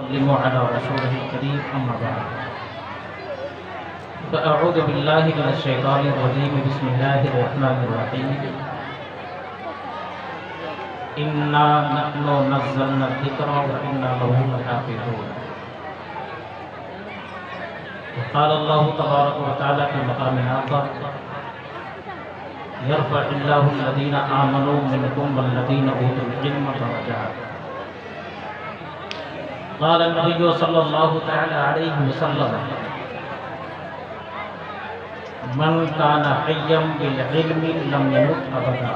وسلموا على رسوله الكريم أما بعد فأعوذ بالله من الشيطان الرجيم بسم الله الرحمن الرحيم إنا نحن نزلنا الذكر وإنا له لحافظون. وقال الله تبارك وتعالى في مقام آخر يرفع الله الذين آمنوا منكم والذين أوتوا العلم درجات. قال النبي صلى الله تعالى عليه وسلم من كان حيا بالعلم لم يمت أبدا.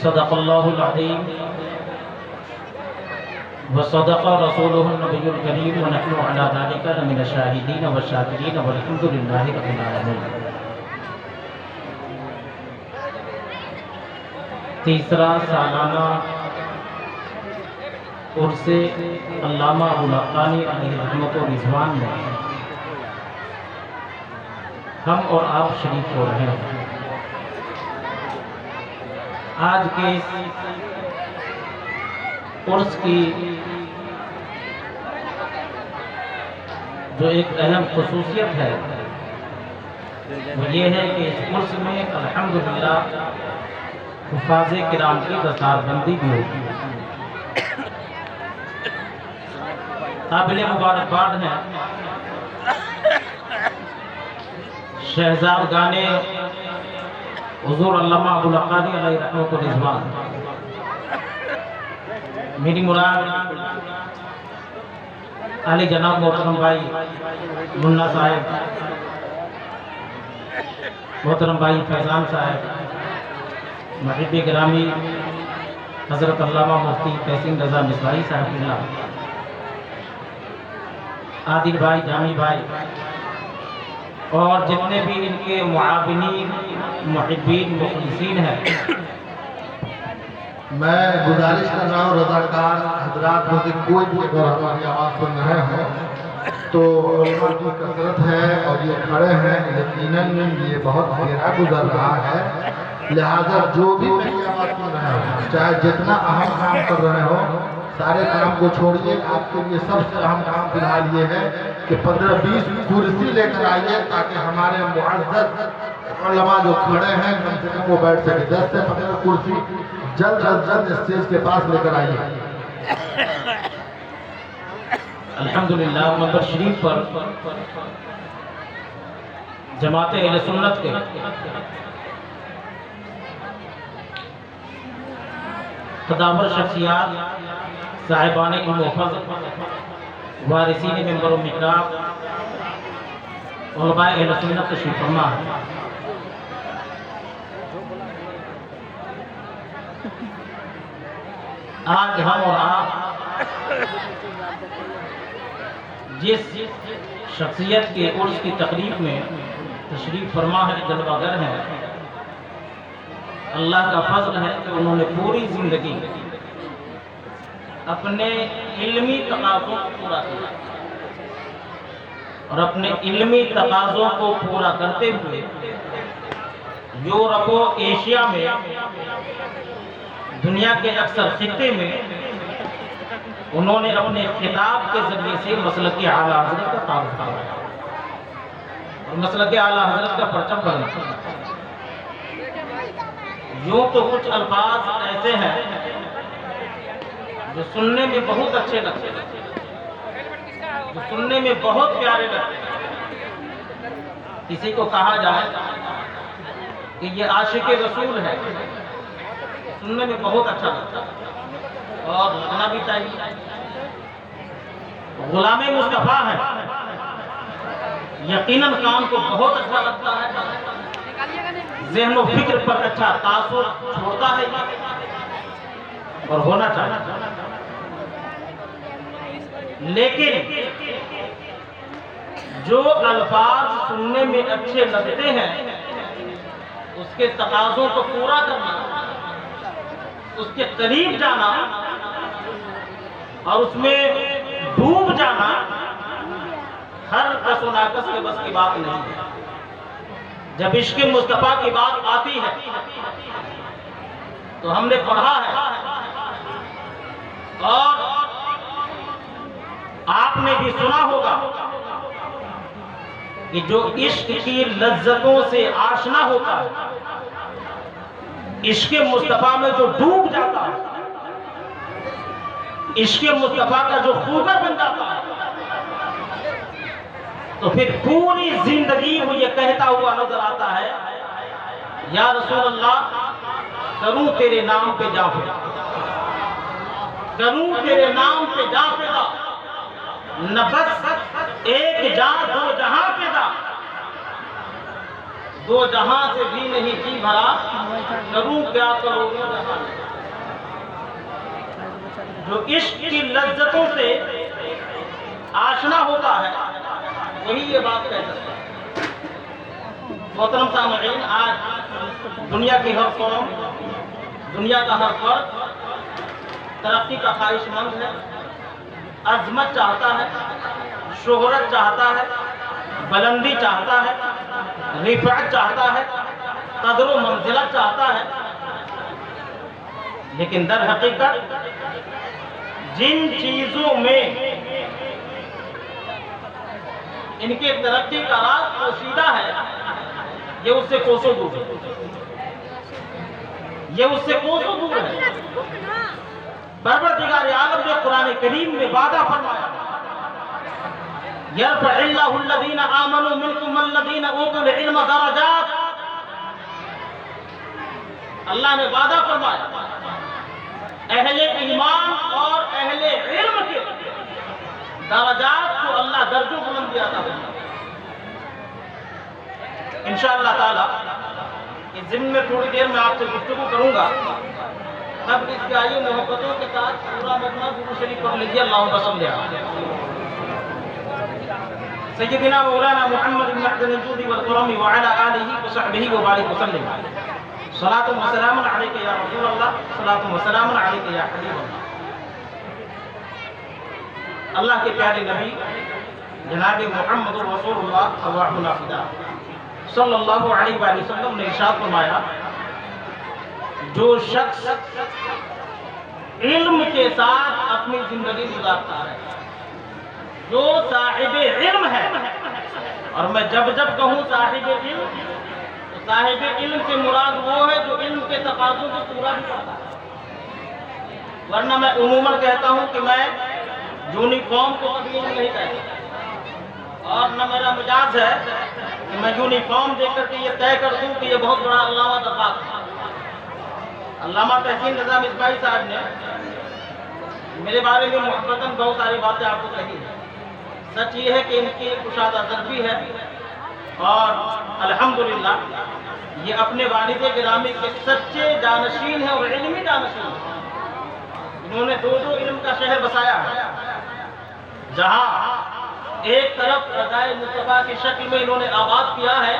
صدق الله العظيم وصدق رسوله النبي الكريم ونحن على ذلك لمن الشاهدين والشاكرين والحمد لله رب العالمين. تیسرا سالانہ عرس علامہ ابوالحقانی علیہ رحمت و رضوان میں ہم اور آپ شریک ہو رہے ہیں. آج کے اس عرس کی جو ایک اہم خصوصیت ہے وہ یہ ہے کہ اس عرس میں الحمدللہ حفاظ کرام کی دستار بندی بھی ہوتی ہے. قابل مبارکباد ہیں شہزادگان حضور علامہ ابوالحقانی علیہ رحمۃ الرضوان. میری مراد علی جناب محترم بھائی منا صاحب، محترم بھائی فیضان صاحب، محب گرامی حضرت علامہ مفتی تحسین رضا مصباحی صاحب اللہ، عادل بھائی، جامی بھائی اور جتنے بھی ان کے معاونین، محبین، مخلصین ہیں. میں گزارش کر رہا ہوں رضاکار حضرات میں سے کوئی بھی اگر ہماری آواز سن رہے ہوں تو علماء کی کثرت ہے اور یہ کھڑے ہیں، یقیناً یہ بہت گہرا گزر رہا ہے. لہذا جو بھی میری آواز سن رہے ہو، چاہے جتنا اہم کام کر رہے ہو، سارے کام کو چھوڑیے. آپ کے لیے سب سے اہم کام فی الحال یہ ہے کہ 15-20 کرسی لے کر آئیے تاکہ ہمارے معزز علماء جو کھڑے ہیں کم سے کم وہ بیٹھ سکے. 10 سے 15 کرسی جلد از جلد اسٹیج کے پاس لے کر آئیے. الحمدللہ منبر شریف پر جماعت اہل سنت کے قدامر شخصیات، صاحبان علم و فضل، وارثین منبر و محراب، علماء اہل سنت تشریف فرما ہے. آج ہم اور آپ جس شخصیت کے عرس کی تقریب میں تشریف فرما ہے، جلوہ گر ہیں، اللہ کا فضل ہے کہ انہوں نے پوری زندگی اپنے علمی تقاضوں کو پورا کیا اور اپنے علمی تقاضوں کو پورا کرتے ہوئے یورپ و ایشیا میں، دنیا کے اکثر خطے میں انہوں نے اپنے خطاب کے ذریعے سے مسلک اعلیٰ حضرت کا تعارف کرایا اور مسلک اعلیٰ حضرت کا پرچم بنایا. یوں تو کچھ الفاظ ایسے ہیں جو سننے میں بہت اچھے لگتے ہیں، جو سننے میں بہت پیارے لگتے ہیں. کسی کو کہا جائے کہ یہ عاشق رسول ہے، سننے میں بہت اچھا لگتا ہے اور لگنا بھی چاہیے. غلام مصطفیٰ ہے، یقیناً کام کو بہت اچھا لگتا ہے، ذہن و فکر پر اچھا تاثر چھوڑتا ہے اور ہونا چاہیے. لیکن جو الفاظ سننے میں اچھے لگتے ہیں اس کے تقاضوں کو پورا کرنا، اس کے قریب جانا اور اس میں ڈوب جانا ہر کس و ناقص کے بس کی بات نہیں ہے. جب عشق مصطفیٰ کی بات آتی ہے تو ہم نے پڑھا ہے اور بھی سنا ہوگا کہ جو عشق کی لذتوں سے آشنا ہوتا ہے، عشق مصطفیٰ میں جو ڈوب جاتا ہے، عشق مصطفیٰ کا جو خوگر بن جاتا ہے، تو پھر پوری زندگی وہ یہ کہتا ہوا نظر آتا ہے، یا رسول اللہ کروں تیرے نام پہ جا فدا، کروں تیرے نام پہ جا فدا، نہ بس ایک جان دو جہاں فدا، دو جہاں سے بھی نہیں جی بھرا، کروں کیا کروں جہاں۔ جو عشق کی لذتوں سے آشنا ہوتا ہے وہی یہ بات کہہ سکتا ہے۔ محترم سامعین، آج دنیا کی ہر قوم، دنیا کا ہر فرد ترقی کا خواہش مند ہے، عظمت چاہتا ہے، شہرت چاہتا ہے، بلندی چاہتا ہے، رفعت چاہتا ہے، قدر و منزلت چاہتا ہے، لیکن در حقیقت جن چیزوں میں ان کے ترقی کا راز پوشیدہ ہے، یہ اس سے کوسوں دور ہے، یہ اس سے کوسوں دور ہے۔ پروردگار عالم نے قرآن کریم میں وعدہ فرمایا، یرفع اللہ الذین آمنوا منکم والذین اوتوا العلم درجات، اللہ نے وعدہ فرمایا اہل ایمان اور اہل علم کے درجات کو اللہ درجوں بلند کیا تھا۔ انشاءاللہ تعالی اس ضمن میں تھوڑی دیر میں آپ سے گفتگو کروں گا، تب اس کے آئیے محبتوں کے ساتھ پورا مجمع درود شریف پڑھ لیجیے، اللہم صل علی سیدنا مولانا محمد بن معدن الجود والکرم وعلی آلہ وصحبہ وبارک وسلم۔ صلاۃ و سلام علیک یا رسول اللہ، صلاۃ و سلام علیک یا حبیب اللہ۔ اللہ کے پیارے نبی جناب محمد رسول اللہ ارواحنا فدا صلی اللہ علیہ وآلہ وسلم نے ارشاد فرمایا، جو شخص علم کے ساتھ اپنی زندگی گزارتا ہے، جو صاحب علم ہے، اور میں جب جب کہوں صاحب علم، تو صاحب علم سے مراد وہ ہے جو علم کے تقاضوں کو پورا بھی کرتا ہے، ورنہ میں عموماً کہتا ہوں کہ میں یونیفارم کو کبھی علم نہیں کہتا، اور نہ میرا مزاج ہے کہ میں یونیفارم دیکھ کر کے یہ طے کر دوں کہ یہ بہت بڑا علامہ دفاق ہے۔ علامہ تحسین نظام اسماعیل صاحب نے میرے بارے میں محبتاً بہت ساری باتیں آپ کو کہی ہیں۔ سچ یہ ہے کہ ان کی کشادہ ضربی ہے، اور الحمدللہ یہ اپنے والد گرامی کے سچے جانشین ہیں اور علمی جانشین ہیں۔ انہوں نے دو علم کا شہر بسایا ہے، جہاں ایک طرف رضائے مصطفیٰ کی شکل میں انہوں نے آباد کیا ہے،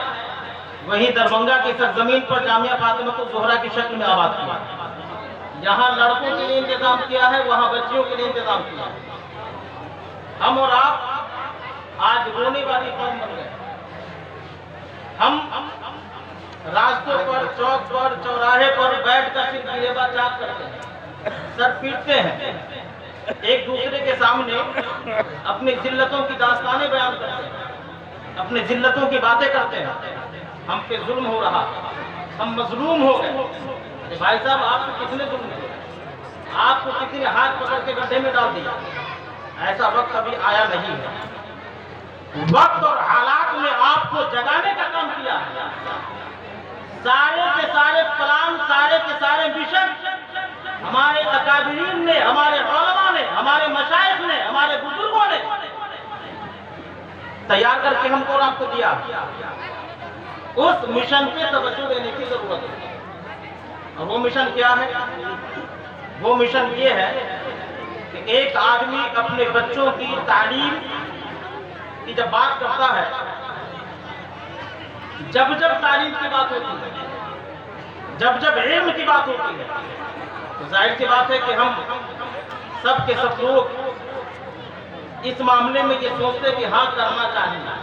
وہیں دربھنگا کی سرزمین پر جامعہ فاطمہ الزہرا کی شکل میں آباد کیا ہے۔ جہاں لڑکوں کے لیے انتظام کیا ہے، وہاں بچیوں کے لیے انتظام کیا ہے۔ ہم اور آپ آج رونے والی قوم بن گئے۔ ہم راستوں پر، چوک پر، چوراہے پر بیٹھ کر صرف گریباں چاک کرتے ہیں، سر پیٹتے ہیں، ایک دوسرے کے سامنے اپنی ذلتوں کی داستانیں بیان کرتے ہیں، اپنے ذلتوں کی باتیں کرتے ہیں۔ ہم پہ ظلم ہو رہا، ہم مظلوم ہو گئے۔ بھائی صاحب، آپ کو کس نے ظلم کیا؟ آپ کو کسی نے ہاتھ پکڑ کے گڈھے میں ڈال دیا؟ ایسا وقت ابھی آیا نہیں ہے۔ وقت اور حالات نے آپ کو جگانے کا کام کیا ہے۔ سارے کے سارے پلان، سارے کے سارے مشن ہمارے اکابرین نے، ہمارے علماء نے، ہمارے مشائخ نے، ہمارے بزرگوں نے تیار کر کے ہم کو اور آپ کو دیا۔ اس مشن پہ توجہ دینے کی ضرورت ہے، اور وہ مشن کیا ہے؟ وہ مشن یہ ہے کہ ایک آدمی اپنے بچوں کی تعلیم کی جب بات کرتا ہے، جب جب تعلیم کی بات ہوتی ہے، جب جب علم کی بات ہوتی ہے، تو ظاہر سی بات ہے کہ ہم سب کے سب لوگ اس معاملے میں یہ سوچتے کہ ہاں کرنا چاہیے،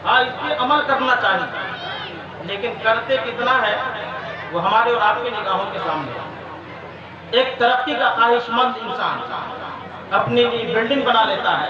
ہاں اس پہ عمل کرنا چاہیے، لیکن کرتے کتنا ہے وہ ہمارے اور آپ کی نگاہوں کے سامنے ہے۔ ایک ترقی کا خواہش مند انسان اپنے لیے بلڈنگ بنا لیتا ہے،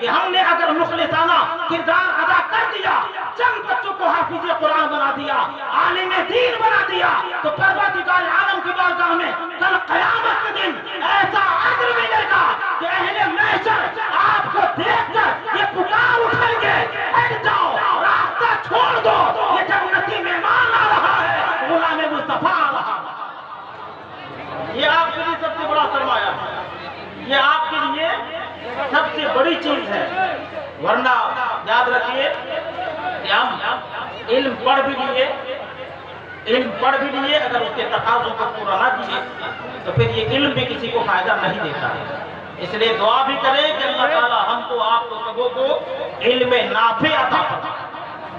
کہ ہم نے اگر مخلصانہ کردار ادا کر دیا، چند بچوں کو حافظ قرآن بنا دیا، عالم دین بنا دیا، تو پروردگار عالم کی بارگاہ میں کل قیامت کے دن ایسا اجر ملے گا کہ اہل محشر آپ کو دیکھ کر یہ پکار اٹھائیں گے، ہٹ جاؤ، راستہ چھوڑ دو، یہ جنتی مہمان آ رہا ہے، غلام مصطفیٰ آ رہا ہے۔ یہ آپ کے لیے سب سے بڑا سرمایہ ہے، یہ آپ کے لیے سب سے بڑی چیز ہے۔ ورنہ یاد رکھیے کہ ہم علم پڑھ بھی لیے اگر اس کے تقاضوں کو پورا نہ کیے تو پھر یہ علم بھی کسی کو فائدہ نہیں دیتا ہے۔ اس لیے دعا بھی کریں کہ اللہ تعالیٰ ہم کو آپ کو سبوں کو علم نافع عطا فرمائے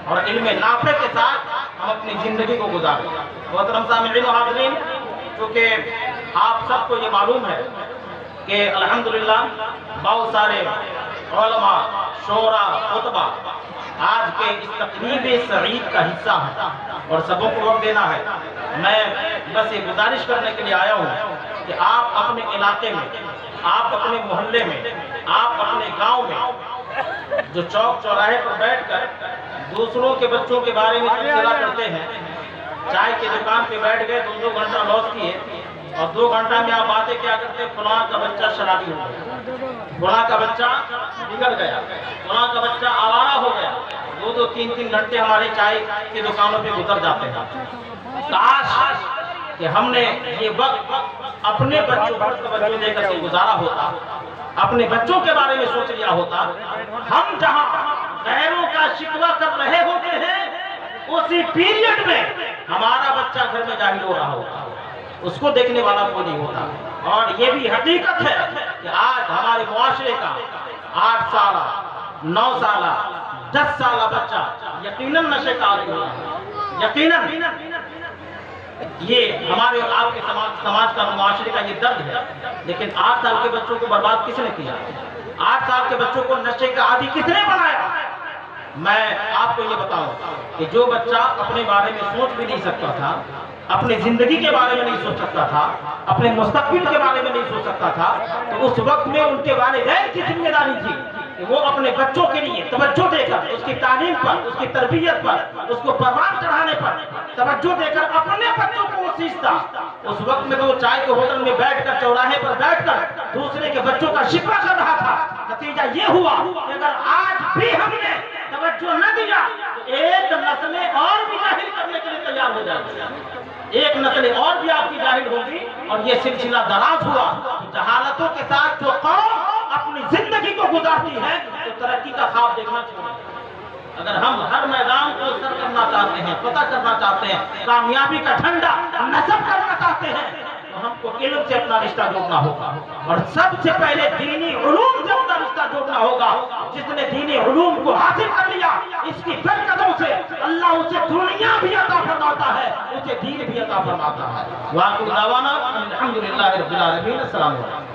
اور علم نافع کے ساتھ ہم اپنی زندگی کو گزاریں۔ محترم سامعین و حاضرین، چونکہ آپ سب کو یہ معلوم ہے کہ الحمدللہ بہت سارے علماء، شعراء، خطبہ آج کے اس تقریب سعید کا حصہ ہے اور سبوں کو وقت دینا ہے۔ میں بس یہ گزارش کرنے کے لیے آیا ہوں کہ آپ اپنے علاقے میں، آپ اپنے محلے میں، آپ اپنے گاؤں میں جو چوک چوراہے پر بیٹھ کر دوسروں کے بچوں کے بارے میں تبصرہ کرتے ہیں، چائے کی دکان پہ بیٹھ گئے 2 گھنٹہ لوس کیے اور 2 گھنٹہ میں آپ باتیں کیا کرتے، فلاں کا بچہ شرابی ہو گیا، فلاں کا بچہ بگڑ گیا، فلاں کا بچہ آوارہ ہو گیا۔ 2 3 گھنٹے ہمارے چائے کی دکانوں پہ گزر جاتے ہیں۔ کاش کہ ہم نے یہ وقت اپنے بچوں پر توجہ دے کر گزارا ہوتا، اپنے بچوں کے بارے میں سوچ لیا ہوتا۔ ہم جہاں غیروں کا شکوہ کر رہے ہوتے ہیں، اسی پیریڈ میں ہمارا بچہ گھر میں جاہل ہو رہا ہوتا، اس کو دیکھنے والا کوئی نہیں ہوتا۔ اور یہ بھی حقیقت ہے کہ آج ہمارے معاشرے کا 8 سالہ، 9 سالہ، 10 سالہ بچہ یقیناً نشے کا عادی ہو رہا ہے، یقیناً یہ ہمارے اور آپ کے سماج کا، معاشرے کا یہ درد ہے۔ لیکن 8 سال کے بچوں کو برباد کس نے کیا؟ 8 سال کے بچوں کو نشے کا عادی کس نے بنایا؟ میں آپ کو یہ بتاؤں کہ جو بچہ اپنے بارے میں سوچ بھی نہیں سکتا تھا، اپنی زندگی کے بارے میں نہیں سوچ سکتا تھا، اپنے مستقبل کے بارے میں نہیں سوچ سکتا تھا، تو اس وقت میں ان کے والدین کی ذمہ داری تھی کہ وہ اپنے بچوں کے لیے توجہ دے کر، اس کی تعلیم پر، اس کی تربیت پر، اس کو پروان چڑھانے پر توجہ دے کر اپنے بچوں کو وہ سیکھتا۔ اس وقت میں تو وہ چائے کے ہوٹل میں بیٹھ کر، چوراہے پر بیٹھ کر دوسرے کے بچوں کا شکوہ کر رہا تھا۔ نتیجہ یہ ہوا کہ اگر آج بھی ہم نے توجہ نہ دیا تو ایک نسل اور بھی جاہل کرنے کے لیے تیار ہو جائے گی، ایک نسل اور بھی آپ کی جاہل ہوگی اور یہ سلسلہ دراز ہوا۔ جہالتوں کے ساتھ جو قوم اپنی زندگی کو گزارتی ہے تو ترقی کا خواب دیکھنا چاہیے۔ اگر ہم ہر میدان کو سر کرنا چاہتے ہیں، فتح کرنا چاہتے ہیں، کامیابی کا جھنڈا نصب کرنا چاہتے ہیں، تو ہم کو علم سے اپنا رشتہ جوڑنا ہوگا اور سب سے پہلے دینی علوم سے اپنا رشتہ جوڑنا ہوگا۔ جس نے دینی علوم کو حاصل کر لیا، اس کی برکتوں سے اللہ اسے دنیا بھی عطا فرماتا ہے، اسے دین بھی عطا فرماتا ہے۔ وآخر دعوانا الحمدللہ رب العالمین۔ السلام علیکم۔